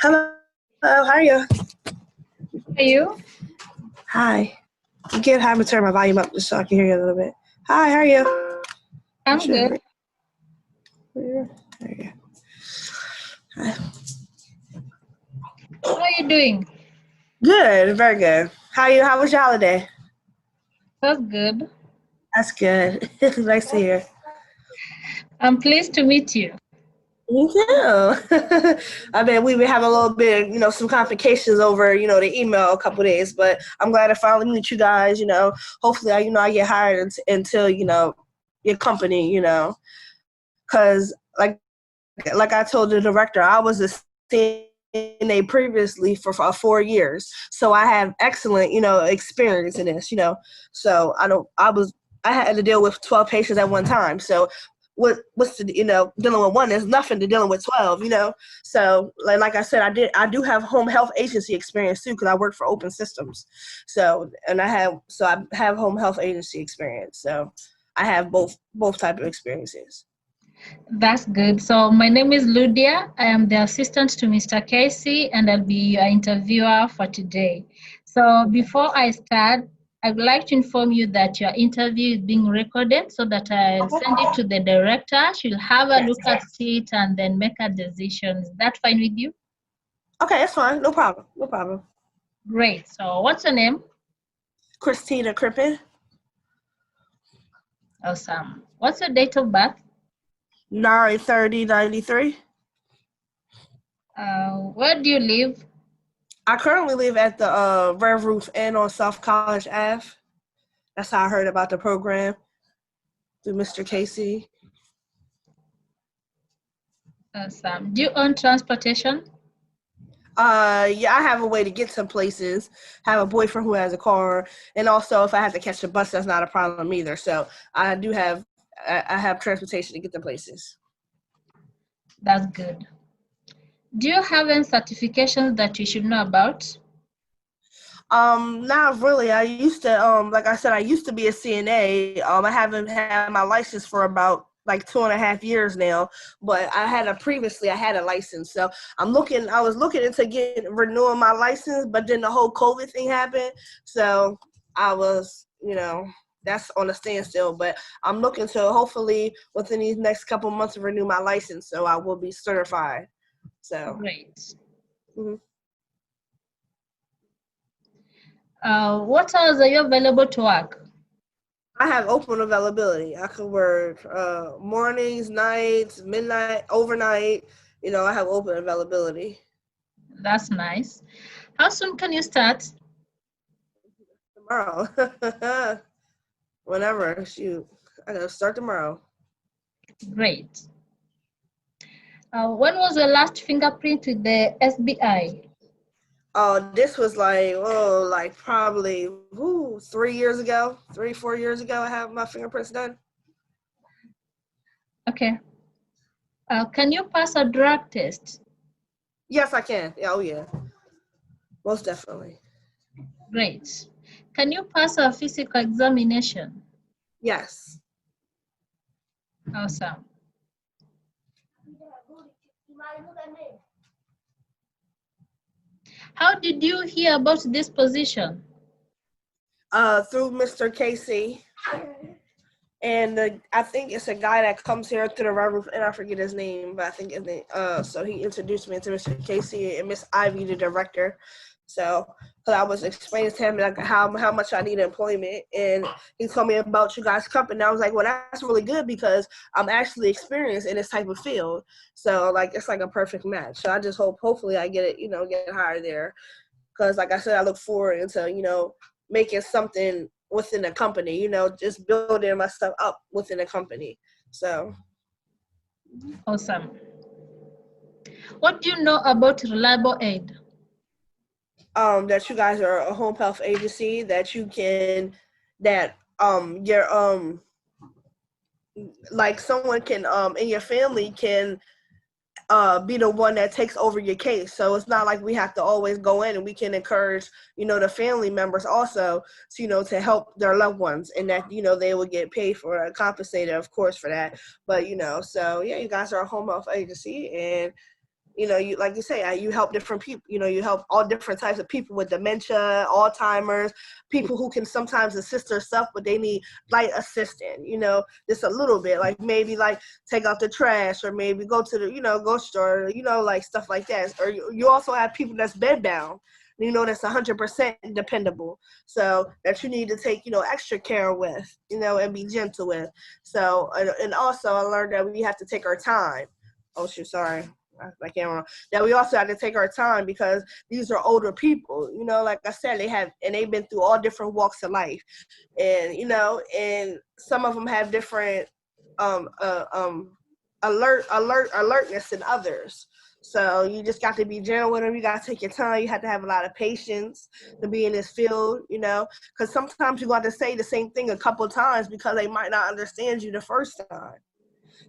Hello, how are you? Are you? Hi. Again, have me turn my volume up just so I can hear you a little bit. Hi, how are you? You I'm should. good. There you go. Hi. How are you doing? Good, very good. How are you? How was your holiday? That's good. That's good. Nice to hear. I'm pleased to meet you. Me too. I mean, we have a little bit, some complications over, the email a couple days, but I'm glad to finally meet you guys. Hopefully, I get hired until, your company, because like I told the director, I was a CNA previously for 4 years, so I have excellent, experience in this, So I had to deal with 12 patients at one time. So what's the, dealing with one is nothing to dealing with 12, So like I said, I do have home health agency experience too because I work for Open Systems. I have home health agency experience. So I have both type of experiences. That's good. So my name is Ludia. I am the assistant to Mr. Casey, and I'll be your interviewer for today. So before I start, I would like to inform you that your interview is being recorded so that I'll send it to the director. She'll have a Yes. look at it and then make a decision. Is that fine with you? Okay, that's fine. No problem. No problem. Great. So what's your name? Christina Crippen, Awesome. What's your date of birth? 9/30/93. Where do you live? I currently live at the Red Roof Inn on South College Ave. That's how I heard about the program through Mr. Casey. Awesome. Do you own transportation? Yeah, I have a way to get some places. I have a boyfriend who has a car, and also if I have to catch a bus, that's not a problem either. So I have transportation to get to places. That's good. Do you have any certifications that you should know about? Not really. I used to, like I said, I used to be a CNA. I haven't had my license for about like 2.5 years now, but previously I had a license. So I was looking into renewing my license, but then the whole COVID thing happened. So I was, that's on a standstill, but I'm looking to hopefully within these next couple months renew my license. So I will be certified. So. Great. Mhm. What hours are you available to work? I have open availability. I can work mornings, nights, midnight, overnight. I have open availability. That's nice. How soon can you start? Tomorrow. Whenever. Shoot. I gotta start tomorrow. Great. When was your last fingerprint with the SBI? This was like probably 3 years ago, 4 years ago. I have my fingerprints done. Okay. Can you pass a drug test? Yes, I can. Yeah, oh yeah, most definitely. Great. Can you pass a physical examination? Yes. Awesome. How did you hear about this position? Through Mr. Casey. And I think it's a guy that comes here to the Red Roof, and I forget his name, but I think his name. So he introduced me to Mr. Casey and Miss Ivy, the director. So, cause I was explaining to him like how much I need employment, and he told me about you guys' company. And I was like, well, that's really good because I'm actually experienced in this type of field. So like it's like a perfect match. So I just hopefully I get it, get hired there, because like I said, I look forward into making something within the company, just building my stuff up within the company. So Awesome. What do you know about Reliable Aid? that you guys are a home health agency, that you can that your like someone can in your family can be the one that takes over your case. So it's not like we have to always go in, and we can encourage, the family members also to, to help their loved ones, and that, they will get paid for, compensated, of course, for that. But, so yeah, you guys are a home health agency, and You know, you like you say, you help different people. You know, you help all different types of people with dementia, Alzheimer's, people who can sometimes assist themselves, but they need light assistant. You know, just a little bit, like maybe like take out the trash, or maybe go to the grocery store. You know, like stuff like that. Or you also have people that's bedbound. You know, that's 100% dependable. So that you need to take extra care with. You know, and be gentle with. So and also I learned that we have to take our time. Oh shoot, sorry. I can't remember. That we also have to take our time because these are older people, like I said, they've been through all different walks of life. And, and some of them have different alertness than others. So you just got to be gentle with them. You got to take your time. You have to have a lot of patience to be in this field, because sometimes you got to say the same thing a couple times because they might not understand you the first time.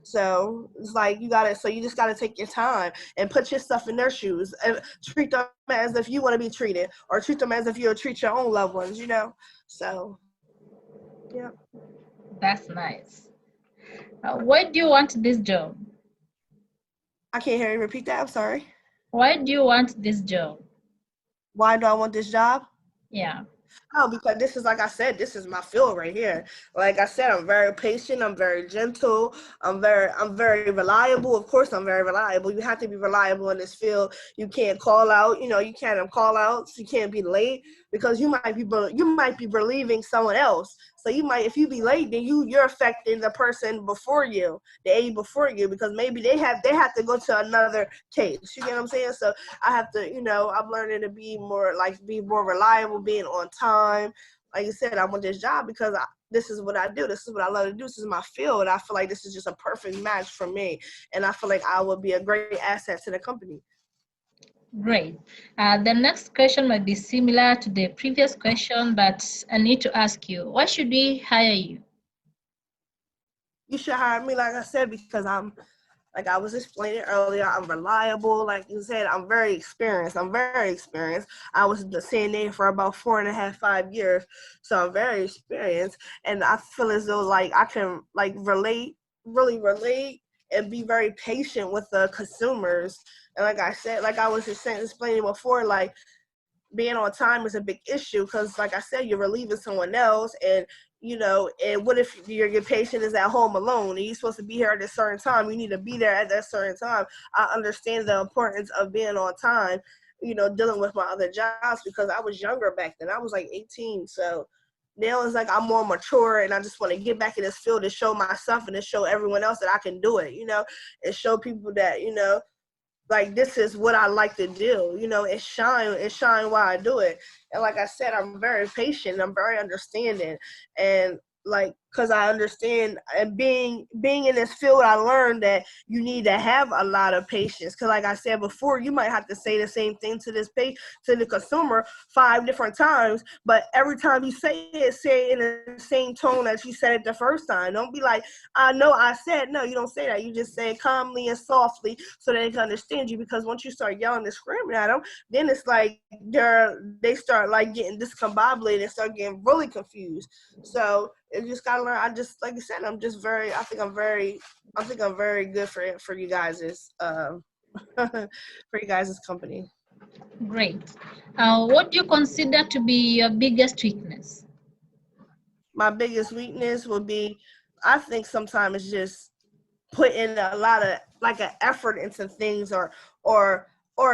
So it's like you just gotta take your time and put yourself in their shoes and treat them as if you want to be treated, or treat them as if you would treat your own loved ones, So, yeah. That's nice. Why do you want this job? I can't hear you. Repeat that. I'm sorry. Why do you want this job? Why do I want this job? Yeah. Oh, because this is, like I said, this is my field right here. Like I said, I'm very patient. I'm very gentle. I'm very reliable. Of course, I'm very reliable. You have to be reliable in this field. You can't call out. You can't call outs. You can't be late because you might be relieving someone else. So you might, if you be late, then you're affecting the person before you, the aide before you, because maybe they have to go to another case. You get what I'm saying? So I have to, I'm learning to be more reliable, being on time. Like you said, I want this job because this is what I do. This is what I love to do. This is my field. I feel like this is just a perfect match for me. And I feel like I would be a great asset to the company. Great. The next question might be similar to the previous question, but I need to ask you, why should we hire you? You should hire me, like I said, because like I was explaining earlier, I'm reliable. Like you said, I'm very experienced. I was the CNA for about 4.5, 5 years. So I'm very experienced. And I feel as though like I can really relate and be very patient with the consumers. And like I said, like I was just explaining before, like being on time is a big issue because, like I said, you're relieving someone else, and and what if your patient is at home alone and you're supposed to be here at a certain time? You need to be there at that certain time. I understand the importance of being on time, dealing with my other jobs because I was younger back then. I was like 18, so now it's like I'm more mature and I just want to get back in this field to show myself and to show everyone else that I can do it, and show people that, like this is what I like to do, and shine while I do it. And like I said, I'm very patient, I'm very understanding, and like because I understand, and being in this field, I learned that you need to have a lot of patience. Because like I said before, you might have to say the same thing to to the consumer 5 different times, but every time you say it in the same tone that you said it the first time. Don't be like, I know I said. No, you don't say that. You just say it calmly and softly so they can understand you. Because once you start yelling and screaming at them, then it's like they start like getting discombobulated and start getting really confused. So you just gotta learn. I just, like you said, I think I'm very good for you guys's for you guys's company. Great. What do you consider to be your biggest weakness? My biggest weakness would be, I think sometimes it's just putting a lot of like an effort into things, or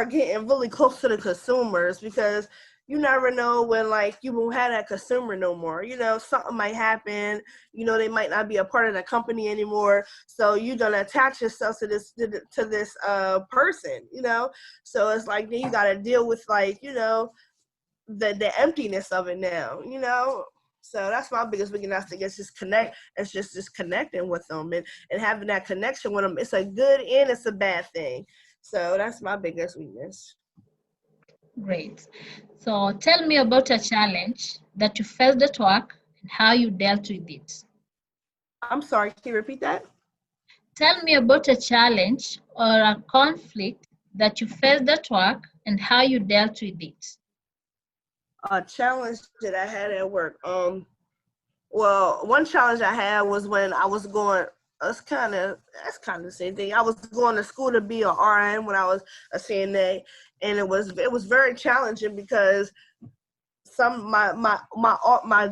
getting really close to the consumers, because you never know when like you won't have that consumer no more. Something might happen. They might not be a part of the company anymore. So you don't attach yourself to this person. So it's like then you got to deal with like the emptiness of it now. So that's my biggest weakness. I think it's just just connecting with them, and having that connection with them. It's a good and it's a bad thing. So that's my biggest weakness. Great. So tell me about a challenge that you faced at work and how you dealt with it. I'm sorry, can you repeat that? Tell me about a challenge or a conflict that you faced at work and how you dealt with it. A challenge that I had at work. Well, one challenge I had was when I was going That's kind of the same thing. I was going to school to be an RN when I was a CNA, and it was very challenging because my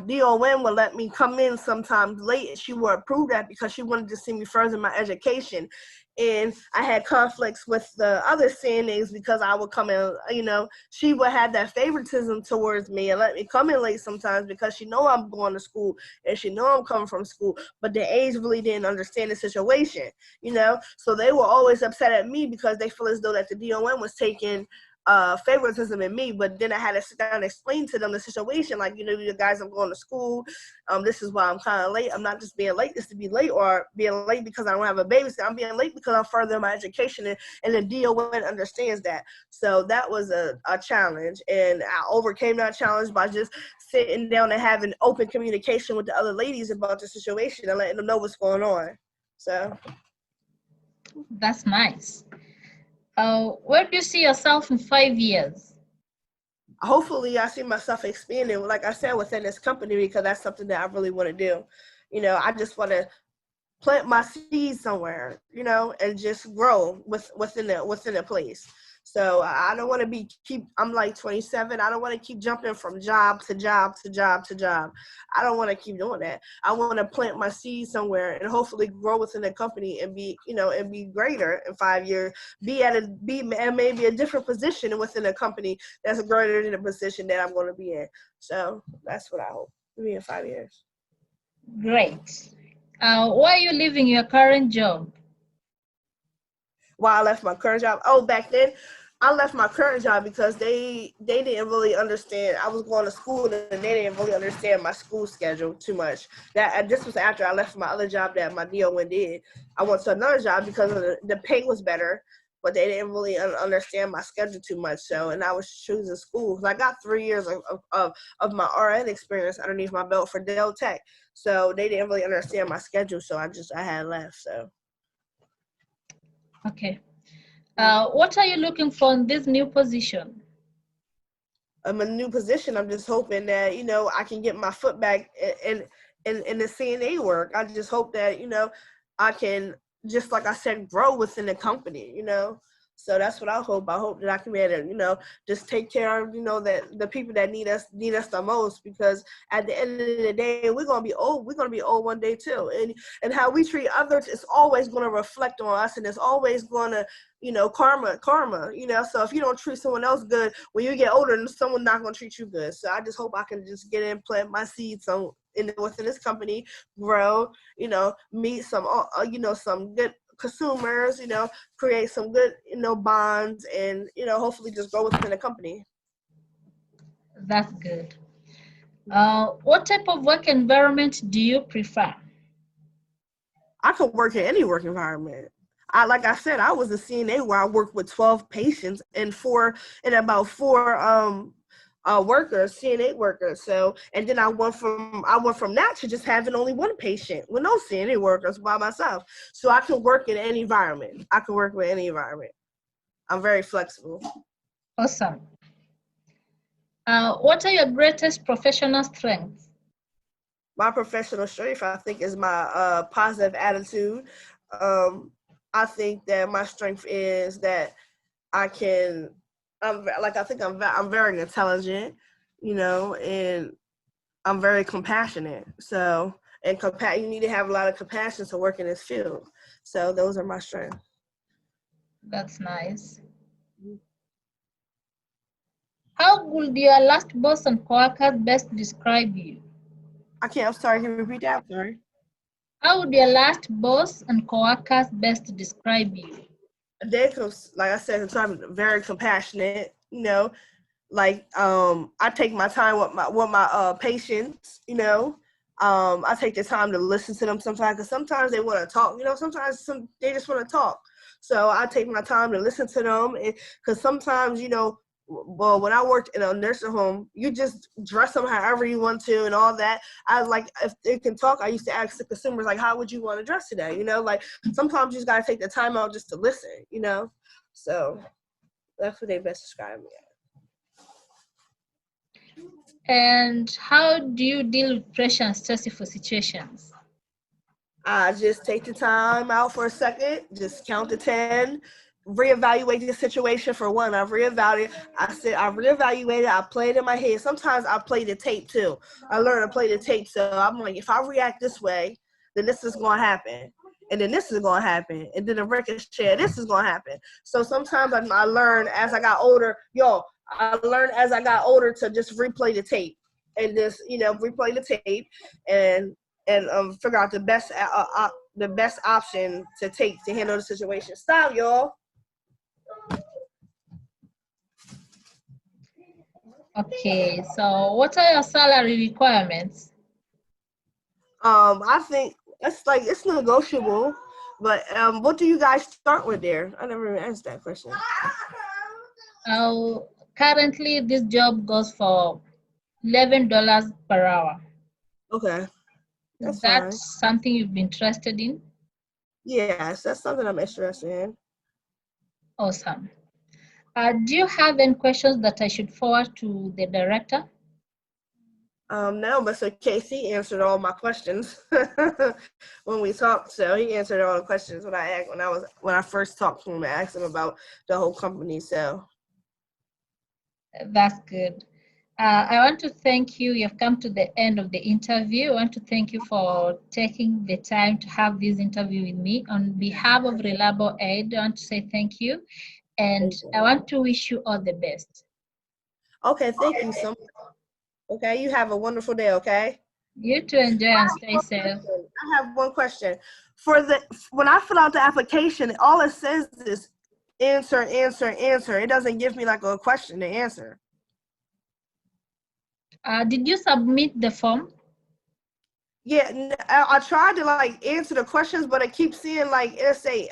DON would let me come in sometimes late, and she would approve that because she wanted to see me further my education. And I had conflicts with the other CNAs because I would come in, she would have that favoritism towards me and let me come in late sometimes because she know I'm going to school and she know I'm coming from school, but the aides really didn't understand the situation. So they were always upset at me because they feel as though that the DON was taking favoritism in me. But then I had to sit down and explain to them the situation, like, you guys, I'm going to school, this is why I'm kind of late. I'm not just being late just to be late or being late because I don't have a babysitter. I'm being late because I'm furthering my education, and the DON understands that. So that was a challenge, and I overcame that challenge by just sitting down and having open communication with the other ladies about the situation and letting them know what's going on. So That's nice. Where do you see yourself in 5 years? hopefully I see myself expanding, like I said, within this company, because that's something that I really want to do. I just want to plant my seeds somewhere, and just grow within a place. So I don't want to I'm like 27. I don't want to keep jumping from job to job to job to job. I don't want to keep doing that. I want to plant my seeds somewhere and hopefully grow within the company and be greater in 5 years, be maybe a different position within a company that's greater than the position that I'm going to be in. So that's what I hope to be in 5 years. Great. Why are you leaving your current job? Why I left my current job? Oh, back then, I left my current job because they didn't really understand. I was going to school and they didn't really understand my school schedule too much. This was after I left my other job that my DON did. I went to another job because the pay was better, but they didn't really understand my schedule too much. So, and I was choosing school because I got 3 years of my RN experience underneath my belt for Dell Tech. So they didn't really understand my schedule. So I had left. So. Okay. What are you looking for in this new position? I'm a new position. I'm just hoping that, I can get my foot back in the CNA work. I just hope that, I can, just like I said, grow within the company. So that's what I hope. I hope that I can be able to, just take care of, that the people that need us the most, because at the end of the day, we're gonna be old. We're gonna be old one day too. And how we treat others is always gonna reflect on us, and it's always gonna, karma. So if you don't treat someone else good when you get older, someone's not gonna treat you good. So I just hope I can just get in, plant my seeds within this company, grow, meet some, some good consumers, create some good, bonds, and, hopefully just grow within the company. That's good. What type of work environment do you prefer? I could work in any work environment. Like I said, I was a CNA where I worked with 12 patients and about four workers, CNA workers. So, and then I went from that to just having only one patient with no CNA workers by myself. So I can work in any environment. I can work with any environment. I'm very flexible. Awesome. What are your greatest professional strengths? My professional strength, I think, is my positive attitude. I think that my strength is that I can. I'm very intelligent, and I'm very compassionate. So, and you need to have a lot of compassion to work in this field. So those are my strengths. That's nice. How would your last boss and coworkers best describe you? I'm sorry, can you repeat that? I'm sorry. How would your last boss and coworkers best describe you? Like I said, I'm very compassionate, like I take my time with my patients, I take the time to listen to them sometimes, because sometimes they want to talk, sometimes they just want to talk. So I take my time to listen to them, because sometimes, well, when I worked in a nursing home, you just dress them however you want to and all that. I like, if they can talk, I used to ask the consumers, like, how would you want to dress today? Like sometimes you just got to take the time out just to listen, so that's what they best describe me as. And how do you deal with pressure and stressful situations? I just take the time out for a second, just count to 10, reevaluate the situation for one. I reevaluated. I reevaluated. I played in my head. Sometimes I play the tape too. I learn to play the tape. So I'm like, if I react this way, then this is going to happen. And then this is going to happen. And then the ricochet, this is going to happen. So sometimes I learn as I got older. I learned as I got older to just replay the tape and just, replay the tape and figure out the best option to take to handle the situation. Stop, y'all. Okay, so what are your salary requirements? I think it's negotiable, but what do you guys start with there? I never even asked that question. Currently, this job goes for $11 per hour. Okay, Is that's that fine. something you've been interested in? Yes, that's something I'm interested in. Awesome. Do you have any questions that I should forward to the director? No, Mr. Casey answered all my questions when we talked. So he answered all the questions when I first talked to him. I asked him about the whole company. So That's good. I want to thank you. You've come to the end of the interview. I want to thank you for taking the time to have this interview with me. On behalf of Reliable Aid, I want to say thank you. And I want to wish you all the best. okay, thank you so much. Okay, you have a wonderful day. Okay. You too, enjoy and stay safe. I have one question. When I fill out the application, all it says is answer, answer, answer. It doesn't give me like a question to answer. Did you submit the form? Yeah, I tried to like answer the questions, but I keep seeing like it'll say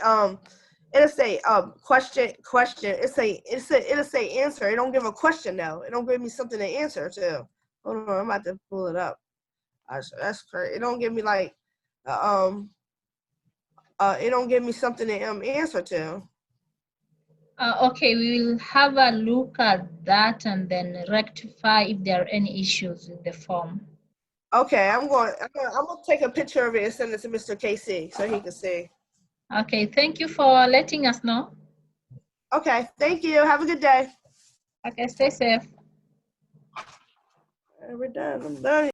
question. It'll say answer. It don't give a question though. It don't give me something to answer to. Hold on, I'm about to pull it up. That's crazy. It don't give me like it don't give me something to answer to. Okay, we will have a look at that and then rectify if there are any issues with the form. Okay, I'm gonna take a picture of it and send it to Mr. KC so he can see. Okay, thank you for letting us know. Okay, thank you. Have a good day. Okay, stay safe. We're done. I'm done.